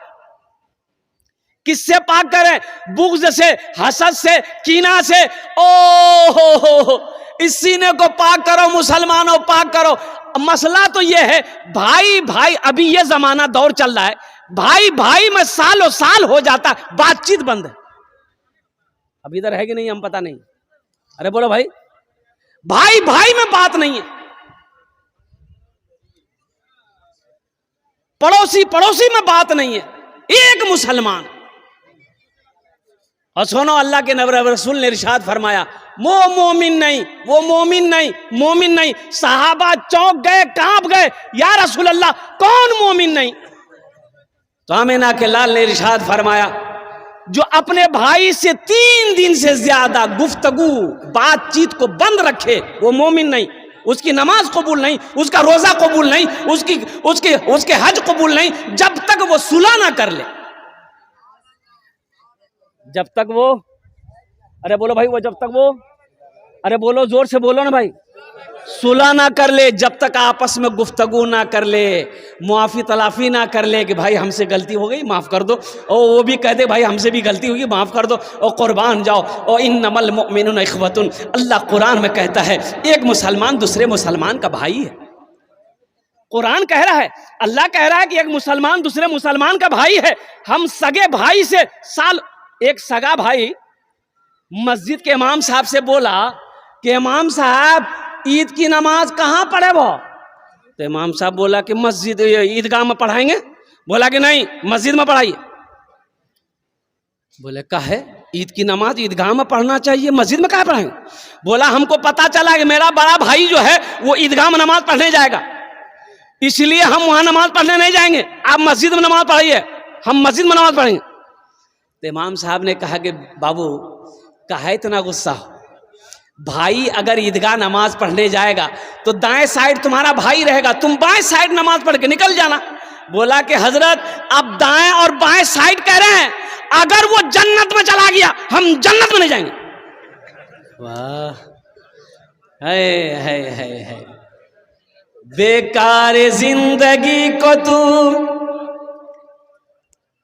[SPEAKER 1] किससे पाक करें? बुग़्ज़ से, हसद से, कीना से। ओ हो, इस सीने को पाक करो मुसलमानों, पाक करो। मसला तो ये है, भाई भाई, अभी ये जमाना दौर चल रहा है, भाई भाई में सालों साल हो जाता, बातचीत बंद है। अब इधर है कि नहीं हम पता नहीं। अरे बोलो भाई, भाई भाई में बात नहीं है। पड़ोसी पड़ोसी में बात नहीं है। एक मुसलमान। और सुनो, अल्लाह के नबी रसूल ने इरशाद फरमाया, वो मोमिन नहीं, वो मोमिन नहीं, मोमिन नहीं। सहाबा चौंक गए, कांप गए, या रसूल अल्लाह कौन मोमिन नहीं? तो आमिना के लाल ने इरशाद फरमाया, जो अपने भाई से 3 दिन से ज्यादा गुफ्तगू, बातचीत को बंद रखे, वो मोमिन नहीं। उसकी नमाज कबूल नहीं, उसका रोजा कबूल नहीं, उसके हज कबूल नहीं, जब तक वो सुलह ना कर ले। जब तक वो, अरे बोलो भाई, वो जब तक वो, अरे बोलो, जोर से बोलो ना भाई, सुलह ना कर ले, जब तक आपस में गुफ्तगू ना कर ले, मुआफ़ी तलाफ़ी ना कर ले कि भाई हमसे गलती हो गई, माफ़ कर दो, और वो भी कह दे भाई हमसे भी गलती होगी, माफ़ कर दो, और कुर्बान जाओ। और इन्नमल मुमिनूना इख्वतुन, अल्लाह कुरान में कहता है, एक मुसलमान दूसरे मुसलमान का भाई है। कुरान कह रहा है, अल्लाह कह रहा है कि एक मुसलमान दूसरे मुसलमान का भाई है। हम सगे भाई से एक सगा भाई मस्जिद के इमाम साहब से बोला कि इमाम साहब, ईद की नमाज कहाँ पढ़े वो? तो इमाम साहब बोला कि मस्जिद, ईदगाह में पढ़ाएंगे। बोला कि नहीं, मस्जिद में पढ़ाइए। बोले कहे ईद की नमाज ईदगाह में पढ़ना चाहिए, मस्जिद में कहाँ पढ़ाएंगे? बोला हमको पता चला कि मेरा बड़ा भाई जो है वो ईदगाह में नमाज पढ़ने जाएगा, इसलिए हम वहां नमाज पढ़ने नहीं जाएंगे, आप मस्जिद में नमाज पढ़ाइए, हम मस्जिद में नमाज पढ़ेंगे। तो इमाम साहब ने कहा कि बाबू, काहे इतना गुस्सा हो? भाई अगर ईदगाह नमाज पढ़ने जाएगा तो दाएं साइड तुम्हारा भाई रहेगा, तुम बाएं साइड नमाज पढ़ के निकल जाना। बोला कि हजरत, आप दाएं और बाएं साइड कह रहे हैं, अगर वो जन्नत में चला गया हम जन्नत में नहीं जाएंगे। वाह, है बेकार जिंदगी को तू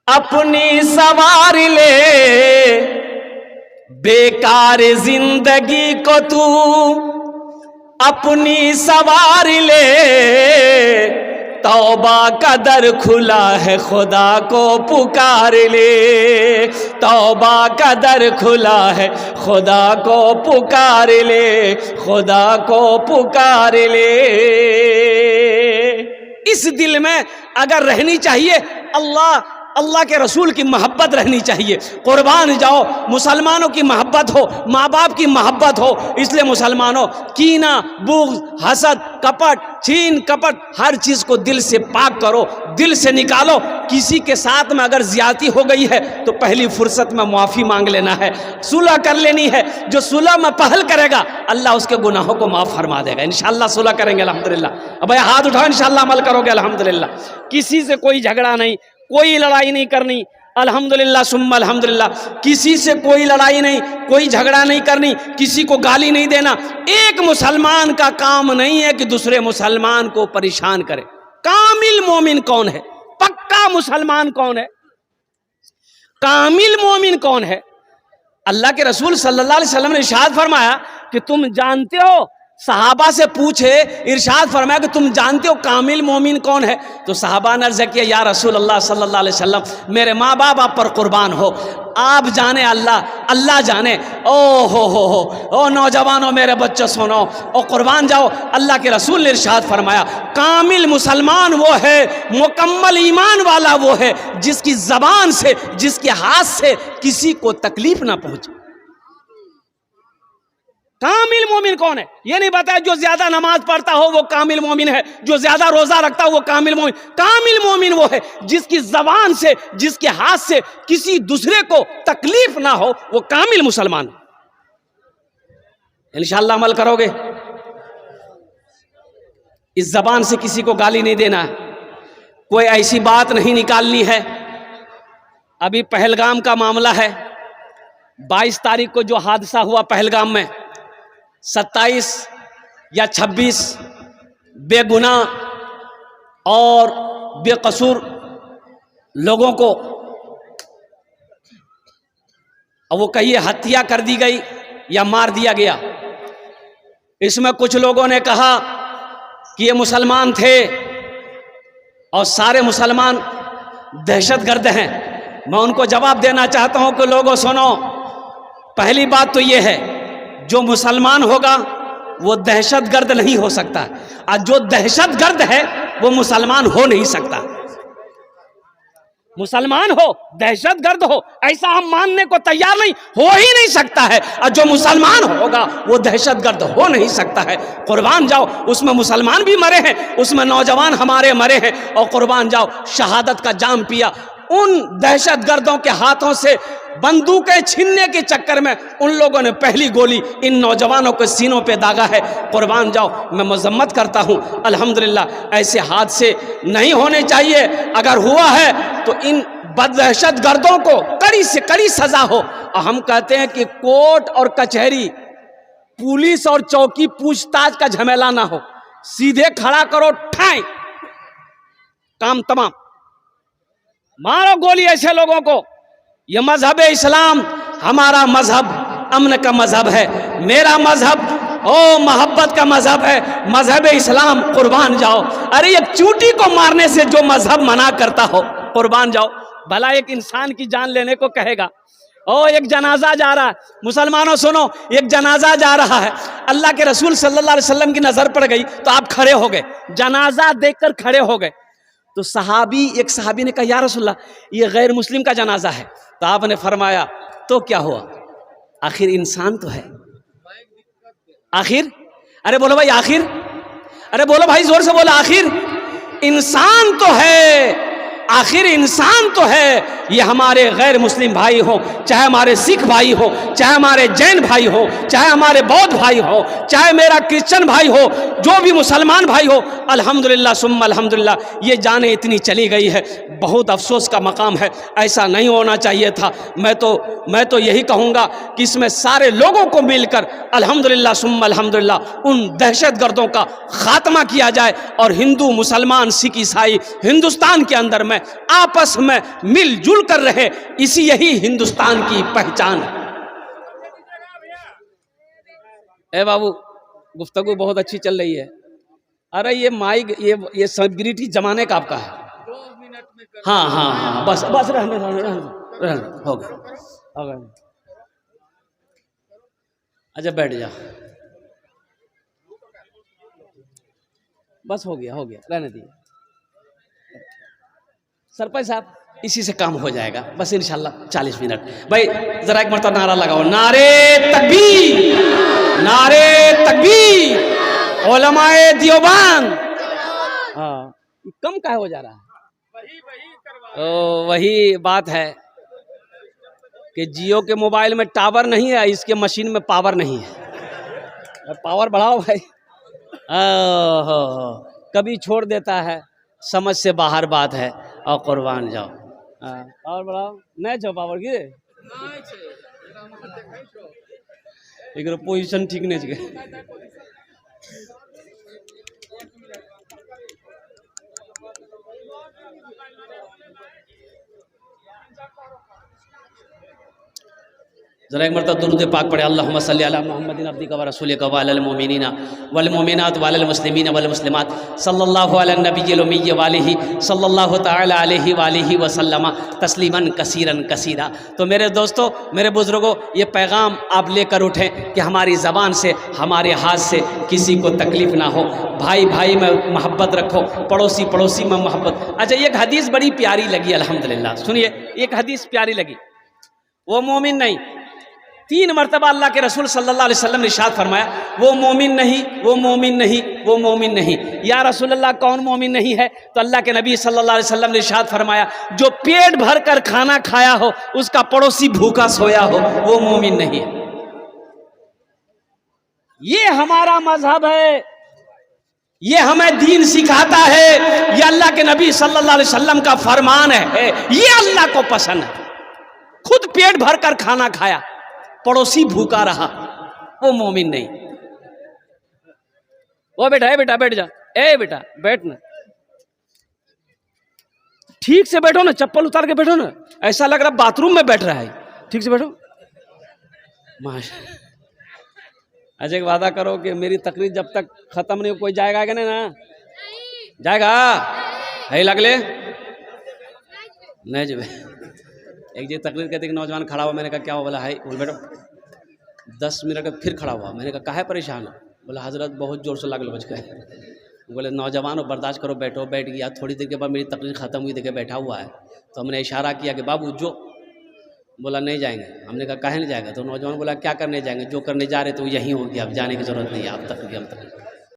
[SPEAKER 1] अपनी सवार ले, बेकार जिंदगी को तू अपनी सवार ले, तौबा का दर खुला है खुदा को पुकार ले, तौबा का दर खुला है खुदा को पुकार ले, खुदा को पुकार ले। इस दिल में अगर रहनी चाहिए अल्लाह के रसूल की मोहब्बत रहनी चाहिए। कुर्बान जाओ, मुसलमानों की मोहब्बत हो, माँ बाप की मोहब्बत हो। इसलिए मुसलमानों, कीना, बुग़्ज़, हसद, कपट, छीन कपट, हर चीज़ को दिल से पाक करो, दिल से निकालो। किसी के साथ में अगर ज्यादती हो गई है तो पहली फुर्सत में माफ़ी मांग लेना है, सुलह कर लेनी है। जो सुलह में पहल करेगा अल्लाह उसके गुनाहों को माफ़ फरमा देगा। इंशाअल्लाह सुलह करेंगे अल्हम्दुलिल्लाह। अब हाथ उठाओ, इंशाअल्लाह अमल करोगे अल्हम्दुलिल्लाह। किसी से कोई झगड़ा नहीं, कोई लड़ाई नहीं करनी। अल्हम्दुलिल्लाह सुम्मा अल्हम्दुलिल्लाह। किसी से कोई लड़ाई नहीं, कोई झगड़ा नहीं करनी, किसी को गाली नहीं देना। एक मुसलमान का काम नहीं है कि दूसरे मुसलमान को परेशान करे। कामिल मोमिन कौन है? पक्का मुसलमान कौन है? कामिल मोमिन कौन है? अल्लाह के रसूल सल्लल्लाहु अलैहि वसल्लम ने इरशाद फरमाया कि तुम जानते हो, सहाबा से पूछे, इरशाद फरमाया कि तुम जानते हो कामिल मोमिन कौन है? तो सहाबा ने अर्ज़ किया, या रसूल अल्लाह सल्लल्लाहु अलैहि वसल्लम, मेरे माँ बाप आप पर कुर्बान हो, आप जाने, अल्लाह जाने। ओ हो, ओ नौजवानों, मेरे बच्चों सुनो, ओ कुर्बान जाओ। अल्लाह के रसूल ने इरशाद फरमाया, कामिल मुसलमान वो है, मुकम्मल ईमान वाला वो है, जिसकी ज़बान से, जिसके हाथ से किसी को तकलीफ ना पहुंचे। कामिल मोमिन कौन है? ये नहीं बताया जो ज्यादा नमाज पढ़ता हो वो कामिल मोमिन है, जो ज्यादा रोजा रखता हो वो कामिल मोमिन। कामिल मोमिन वो है जिसकी जबान से, जिसके हाथ से किसी दूसरे को तकलीफ ना हो, वो कामिल मुसलमान। इंशाअल्लाह अमल करोगे। इस जबान से किसी को गाली नहीं देना, कोई ऐसी बात नहीं निकालनी है। अभी पहलगाम का मामला है, 22 तारीख को जो हादसा हुआ पहलगाम में, 27 या 26 बेगुनाह और बेकसूर लोगों को, अब वो कहिए हत्या कर दी गई या मार दिया गया। इसमें कुछ लोगों ने कहा कि ये मुसलमान थे और सारे मुसलमान दहशतगर्द हैं। मैं उनको जवाब देना चाहता हूं कि लोगों सुनो, पहली बात तो ये है, जो मुसलमान होगा वो दहशतगर्द नहीं हो सकता, और जो दहशतगर्द है वो मुसलमान हो नहीं सकता। मुसलमान हो दहशतगर्द हो ऐसा हम मानने को तैयार नहीं, हो ही नहीं सकता है। और जो मुसलमान होगा वो दहशतगर्द हो नहीं सकता है। कुर्बान जाओ, उसमें मुसलमान भी मरे हैं, उसमें नौजवान हमारे मरे हैं, और कुर्बान जाओ शहादत का जाम पिया। उन दहशतगर्दों के हाथों से बंदूकें छीनने के चक्कर में उन लोगों ने पहली गोली इन नौजवानों के सीनों पे दागा है। कुर्बान जाओ, मैं मजम्मत करता हूं। अल्हम्दुलिल्लाह ऐसे हादसे नहीं होने चाहिए। अगर हुआ है तो इन बददहशतगर्दों को कड़ी से कड़ी सजा हो। और हम कहते हैं कि कोर्ट और कचहरी, पुलिस और चौकी पूछताछ का झमेला ना हो, सीधे खड़ा करो, ठाई, काम तमाम। मारो गोली ऐसे लोगों को। यह मजहब इस्लाम, हमारा मजहब अमन का मजहब है, मेरा मजहब ओ मोहब्बत का मजहब है, मजहब इस्लाम। कुर्बान जाओ। अरे एक चूटी को मारने से जो मजहब मना करता हो, कुर्बान जाओ। भला एक इंसान की जान लेने को कहेगा। ओ एक जनाजा जा रहा है, मुसलमानों सुनो, एक जनाजा जा रहा है, अल्लाह के रसूल सल्लल्लाहु अलैहि वसल्लम की नजर पड़ गई तो आप खड़े हो गए, जनाजा देखकर खड़े हो गए। तो एक सहाबी ने कहा, या रसूलल्लाह ये गैर मुस्लिम का जनाजा है। तो आपने फरमाया, तो क्या हुआ, आखिर इंसान तो है। आखिर, अरे बोलो भाई आखिर, अरे बोलो भाई जोर से बोलो, आखिर इंसान तो है, आखिर इंसान तो है। ये हमारे गैर मुस्लिम भाई हो, चाहे हमारे सिख भाई हो, चाहे हमारे जैन भाई हो, चाहे हमारे बौद्ध भाई हो, चाहे मेरा क्रिश्चियन भाई हो, जो भी मुसलमान भाई हो, अल्हम्दुलिल्लाह सुम्मा अल्हम्दुलिल्लाह। ये जाने इतनी चली गई है, बहुत अफसोस का मकाम है, ऐसा नहीं होना चाहिए था। मैं तो यही कहूँगा कि इसमें सारे लोगों को मिलकर अल्हम्दुलिल्लाह सुम्मा अल्हम्दुलिल्लाह उन दहशतगर्दों का खात्मा किया जाए, और हिंदू मुसलमान सिख ईसाई हिंदुस्तान के अंदर में आपस में मिलजुल कर रहे, यही हिंदुस्तान की पहचान है। ए बाबू, गुफ्तगू बहुत अच्छी चल रही है। अरे ये माइक, ये सेलिब्रिटी जमाने का आपका है। हाँ हाँ हाँ, बस बस रहने हो गया। अच्छा बैठ जा, बस हो गया रहने दीजिए। सरपंच साहब, इसी से काम हो जाएगा बस इंशाल्लाह 40 मिनट। भाई जरा एक मरतबा नारा लगाओ, नारे तकबीर, नारे तकबीर, उलमाए देवबंद। हाँ, कम काहे हो जा रहा है? वही बात है कि जियो के मोबाइल में टावर नहीं है, इसके मशीन में पावर नहीं है। पावर बढ़ाओ भाई। कभी छोड़ देता है, समझ से बाहर बात है। और कुर्बान जाओ। हाँ और बढ़ाओ नहीं छो पावर की एक पोजिशन ठीक नहीं छे जरा एक मरतबा दुरूद पाक पढ़े अल्लाहुम्मा सल्ली अला मुहम्मदिन अब्दिका व रसूलिका व अलल मुमिनीना वल मुमिनात व अलल मुस्लिमीना वल मुस्लिमात सल्लल्लाहु अला नबिय्यिल उम्मी व आलिहि सल्लल्लाहु तआला अलैहि व आलिहि व सल्लमा तस्लीमन कसीरन कसीरा। तो मेरे दोस्तों, मेरे बुजुर्गों, ये पैगाम आप लेकर उठें कि हमारी ज़बान से, हमारे हाथ से किसी को तकलीफ़ ना हो। भाई भाई में मोहब्बत रखो, पड़ोसी पड़ोसी में मोहब्बत। अच्छा, एक हदीस बड़ी प्यारी लगी अल्हम्दुलिल्लाह, सुनिए, एक हदीस प्यारी लगी। वो मोमिन नहीं, 3 मरतबा अल्लाह के रसूल सल्लल्लाहु अलैहि वसल्लम ने इरशाद फरमाया, वो मोमिन नहीं, वो मोमिन नहीं, वो मोमिन नहीं। या रसूल अल्लाह कौन मोमिन नहीं है? तो अल्लाह के नबी सल्लल्लाहु अलैहि वसल्लम ने इरशाद फरमाया, जो पेट भर कर खाना खाया हो, उसका पड़ोसी भूखा सोया हो, वो मोमिन नहीं है। ये हमारा मजहब है, ये हमें दीन सिखाता है, ये अल्लाह के नबी सल्लल्लाहु अलैहि वसल्लम का फरमान है, ये अल्लाह को पसंद है। खुद पेट भर कर खाना खाया, पड़ोसी भूखा रहा, वो मोमिन नहीं। वो बेटा, ए बेटा बैठ जा, ए बेटा बैठ ना, ठीक से बैठो ना, चप्पल उतार के बैठो ना, ऐसा लग रहा बाथरूम में बैठ रहा है। ठीक से बैठो। अच्छा, एक वादा करो कि मेरी तकरीर जब तक खत्म नहीं हो, कोई जाएगा कि नहीं ना? जाएगा है लगले नहीं जब एक जी तकरीर कहते कि नौजवान खड़ा हुआ, मैंने कहा क्या हुआ? बोला है, बोल बैठो। 10 मिनट फिर खड़ा हुआ, मैंने कहा काहे परेशान हो? बोला हजरत बहुत जोर से लागल बच गए। बोले नौजवान हो, बर्दाश्त करो, बैठो। बैठ गया, थोड़ी देर के बाद मेरी तकरीर ख़त्म हुई, देखे बैठा हुआ है, तो हमने इशारा किया कि बाबू जो। बोला नहीं जाएंगे। हमने कहा काहे नहीं जाएगा? तो नौजवान बोला क्या करने जाएंगे? जो करने जा रहे तो यहीं हो गया, अब जाने की ज़रूरत नहीं है, आप तकरीर हम तकरीर।